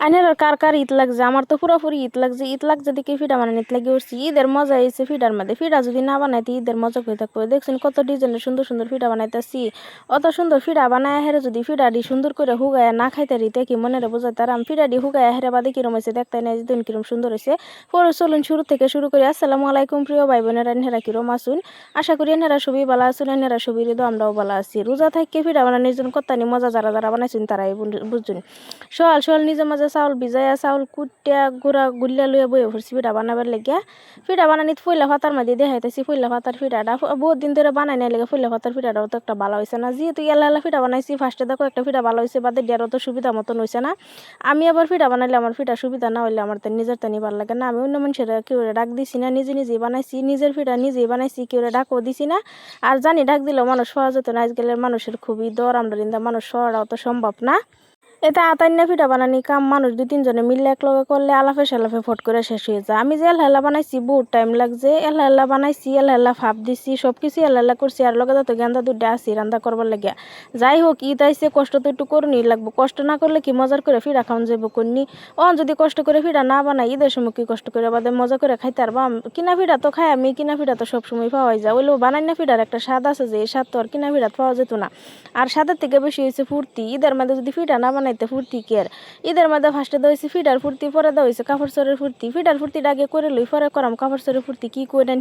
আইনের কার কার ঈদ লাগছে? আমার তো পুরোপুরি ঈদ লাগছে। ঈদ লাগছে দেখে ফিডা বানানি ঈদ লাগে উঠছি। ঈদের মজা এসে ফিডার মধ্যে। ফিডা যদি না বানাইতে ঈদের মজা করে থাকবো। দেখছেন কত ডিজাইনের সুন্দর সুন্দর ফিডা বানাইতেছি। অত সুন্দর ফিডা বানায় হেরে যদি ফিডাডি সুন্দর করে হুগায় না খাইতে রিতে কি মনে রে বোঝাতে আর ফিডাডি হুগায় হেরে বাদে কিরম হয়েছে দেখতে নাই যেদিন কিরম সুন্দর হয়েছে। পরে চলুন শুরু থেকে শুরু করি। আসসালামু আলাইকুম প্রিয় ভাই বোনেরা, এনহেরা কিরম আসুন? আশা করি এনহেরা সবই ভালো আসুন। এনহেরা সবই হৃদ আমরাও ভালো আছি। রোজা থেকে ফিডা বানানোর জন্য কত্তানি মজা যারা যারা বানাইছেন তারাই বুঝুন। সকাল সকাল নিজে মাঝে চাউল ভিজাইয়া চাউল কুটিয়া গুড়া গুলিয়া লইয়া বইয়া পড়ছি পিঠা বানাবার লেগিয়া। পিঠা বানানিত ফুইলা ভাতার মাঝে দেখাইতেছি ফুইলা ভাতার পিঠাটা বহুত দিন ধরে বানাই নাই লেগে ফুইলা ভাতার পিঠাটাও তো একটা ভালো হয়েছে না। যেহেতু এলা পিঠা বানাইছি ফার্স্টে দেখো একটা পিঠা ভালো হয়েছে বাদে দেওয়ারও তো সুবিধা মতন হয়েছে না। আমি আবার পিঠা বানাইলে আমার পিঠা সুবিধা না হইলে আমার তো নিজের টানি ভালো লাগে না। আমি অন্য মানুষের কেউ ডাক দিছি না, নিজে নিজেই বানাইছি। নিজের পিঠা নিজেই বানাইছি, কেউ ডাকও দিছি না। আর জানি ডাক দিলেও মানুষ পাওয়া যেত না। আজকালের মানুষের খুবই দর, আমরা কিন্তু মানুষ সরাও তো সম্ভব না। এটা আতাইন্না পিঠা বানানি কাম মানুষ 2-3 জনে মিললে একলগে করলে আলাফে সালাফে ফট করে শেষ হয়ে যায়। আমি যে এলহেলা বানাইছি বহুত টাইম লাগছে। এলহেলা বানাইছি, এলহেলা ভাপ দিছি, সব কিছু এলহেলা করছি। আর লগে তো গেন্দা দুধে আসি রান্না করবার লাগিয়া। যাই হোক ঈদ আইসে, কষ্ট তো একটু করুনই লাগবো। কষ্ট না করলে কি মজার করে ফিরা খাওয়ান যাবো করনি? যদি কষ্ট করে ফিরা না বানাই ঈদের সময় কি কষ্ট করে বাদে মজা করে খাইতে পারবা? কিনা ফিরা তো খাই আমি, কিনা ফিরা তো সবসময় পাওয়াই যায়। ওইলেও বানাই না ফিরার একটা স্বাদ আছে যে এই স্বাদ তো আর কিনা ফিরাত পাওয়া যেত না। আর স্বাদের থেকে বেশি হয়েছে ফুর্তি। ঈদের মধ্যে যদি ফিটা না বানাইতে ফুর্তি কে আর? ঈদের মধ্যে ফার্স্টে দেওয়া হয়েছে ফিডার ফুর্তি, পরে দেওয়া হয়েছে কাপড় চোরের ফুর্তি। ফিডার ফুর্তিটা আগে করে লই, পরে করাম কাপড় চোরের ফুর্তি। কি করে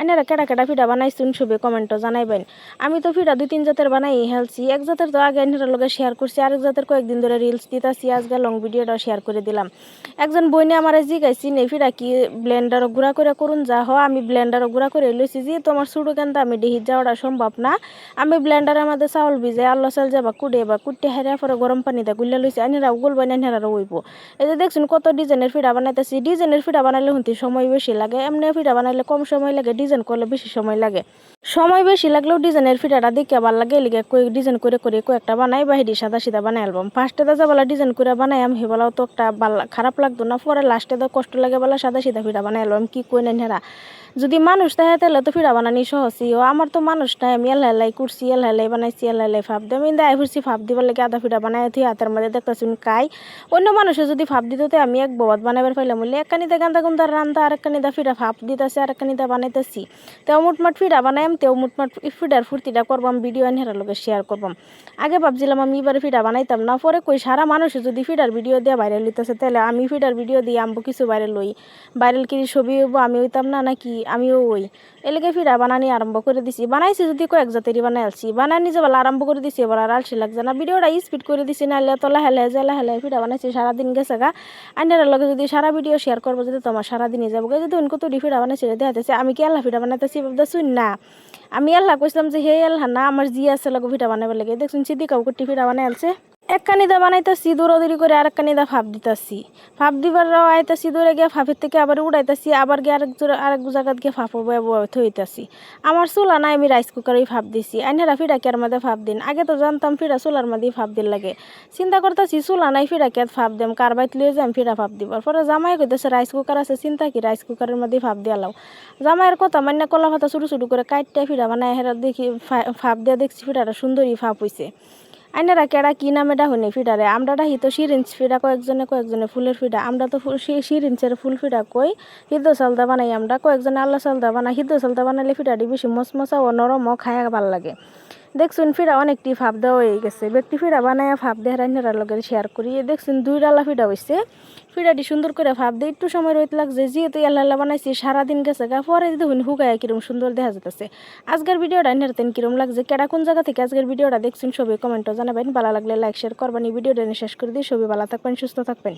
আইনারা কেডা কেডা ফিডা বানাইছুন সবে কমেন্টও জানাইবেন। আমি তো ফিডা 2-3 জাতের বানাই হেলছি। এক জাতের তো আগে আইনারা লগে শেয়ার করছি, আরেক জাতের কয়েকদিন ধরে রিলস দিতাছি। আজকে লং ভিডিওটাও শেয়ার করে দিলাম। একজন বইনে আমার জিগাইছি নে ফিডা কি ব্লেন্ডারও গুঁড়া করে করুন? যা হ আমি ব্লেন্ডারও গুঁড়া করে লইছি। যে তোমার শুরু কেনটা আমি ডিহিত যাওয়াটা সম্ভব না। আমি ব্লেন্ডারের মধ্যে চাউল ভিজে আল্লাহ চাল যাবা কুটে হেরা পরে গরম পানি দিয়ে গুল্লা লইছি। আইনারা গুলবাই আইনারা ওইব। এই যে দেখছেন কত ডিজাইনের ফিডা বানাইতেছি। ডিজাইনের ফিডা বানাইলে হতে সময় বেশি লাগে, এমনি ফিডা বানাইলে কম সময় লাগে, ডিজাইন করলে বেশি সময় লাগে। সময় বেশি লাগলেও ডিজাইনের ফিডাটা দেখে ভালো লাগে, এলিগে কই ডিজাইন করে করে কয়েকটা বানাই বা হেডি সাদা সিধা বানাই অ্যালবাম। ফার্স্টে দা যাবেলা ডিজাইন করে বানাই আমি হেবেলাও তো একটা খারাপ লাগতো না। পরে লাস্টে দা কষ্ট লাগে বলা সাদা সিধা ফিডা বানাই অ্যালবাম। কি কই নেন হেরা? যদি মানুষ থাকে তাহলে তো ফিডা বানানি সহজই। আমার তো মানুষ নাই, আমি এলহেলাই করছি, এলহেলাই বানাইছি, এলহেলাই ভাব দিই। আমি দায় ফুরছি ভাব দিবার লাগে আধা ফিডা বানাই থুই হাতের মধ্যে দেখতেছুন কাই। অন্য মানুষে যদি ভাব দিত আমি এক ববাদ বানাবার পাইলাম বললে একখানিতে গান্দা গুন্দার রান্দা, আর একখানিতে ফিডা ভাব দিতেছি, আর একখানিতে বানাইতেছি। তেও মুটমাট ফিডা বানাইম, তেও মুটমাট ফিডার ফুর্তিটা করবাম, ভিডিও আনহেরার লগে শেয়ার করবাম। আগে ভাবছিলাম আমি এবারে ফিডা বানাইতাম না, পরে কই সারা মানুষে যদি ফিডার ভিডিও দিয়ে ভাইরাল হইতেছে তাহলে আমি ফিডার ভিডিও দিয়ে আমবো কিছু ভাইরাল হই। ভাইরাল কি ছবি হইব আমি হইতাম না নাকি? আমিও ওই এলাকে ফিডা বানানি আরম্ভ করে দিছি। বানাইছি যদি কয়েক জাতেরই বানাই আলছি, বানাই নিজে বেলা আরম্ভ করে দিছি। এবার আর আলসি লাগছে না, ভিডিওটা স্পিড করে দিছি। নাহলে তোলা হেলে জেলা হেলে ফিডা বানাইছি সারাদিন গেছে গা। আইনার লগে যদি সারা ভিডিও শেয়ার করবো যদি তোমার সারাদিনই যাবো। যদি উনকো তো ফিডা বানাইছি দেখাতেছে আমি কি আল্লাহ ফিডা বানাইতেছি শুন না। আমি আল্লাহ কইছিলাম যে হে আল্লাহ না, আমার জি আছে লগে ফিডা বানাবার লাগে। দেখুন সিদ্দিকাও কুটি ফিডা বানাই আলছে। এক কানিদা বানাইতেছি দৌড়াদৌড়ি করে, আরেক কানিদা ভাপ দিতেছি। ভাপ দিবার আইতাছি দৌড়ে গিয়ে ভাপের থেকে আবার উড়াইতেছি, আবার গিয়ে আরেক জায়গাত গিয়ে ভাপ থইতাছি। আমার চুলা নাই, আমি রাইস কুকারেই ভাপ দিছি। আইনারা ফিডা কেয়ার মধ্যে ভাপ দিন। আগে তো জানতাম ফিডা চুলার মধ্যেই ভাপ দিন লাগে। চিন্তা করতেছি চুলা নাই ফিডা কেয়াত ভাপ দেম, কার বাইত লিয়ে যাম ফিডা ভাপ দিবার। পরে জামাই কইতেছে রাইস কুকার আছে, চিন্তা কি রাইস কুকারের মধ্যেই ভাপ দিয়া লাও। জামাইয়ের কথা মান্য কলা পাতা ছোটো ছোটো করে কাটতে ফিডা বানায় হেরা দেখি ভাপ দিয়া দেখছি ফিডাটা সুন্দরই ভাপ হইছে। আইনারা কেডা কি নামে ডাহুনি ফিডারে? আমরা ডাহি তো সিরিঞ্জ ফিডা, কয়েকজনে ফুলের ফিডা। আমরা তো সিরিঞ্জের ফুল ফিডা কই সিদ্ধ চালদা বানাই আমরা, কয়েকজনে আল্লাহ চালদা বানাই। সিদ্ধ চালদা বানাইলে ফিডাটি বেশি মচমচা ও নরম ও খায়া ভাল লাগে। দেখছুন ফিডা অনেকটি ভাব দেওয়া হয়ে গেছে। ব্যক্তি ফিডা বানায় ভাব দেয় রান্নার লগে শেয়ার করি। দেখছুন 2 ডালা ফিডা হয়েছে। ফিডাটি সুন্দর করে ভাব দিয়ে একটু সময় রইতে লাগছে। যেহেতু এল্লা বানাইছি সারাদিন গেছে গা, পরে দেখুন হুগায় কিরম সুন্দর দেখা যেতেছে। আজকের ভিডিওটা নেরতেন কিরম লাগছে, কেডা কোন জায়গা থেকে আজকের ভিডিওটা দেখছেন সবাই কমেন্টও জানাবেন। ভালো লাগলে লাইক শেয়ার করবেন। এই ভিডিওটা শেষ করে দিয়ে সবাই ভালো থাকবেন, সুস্থ থাকবেন।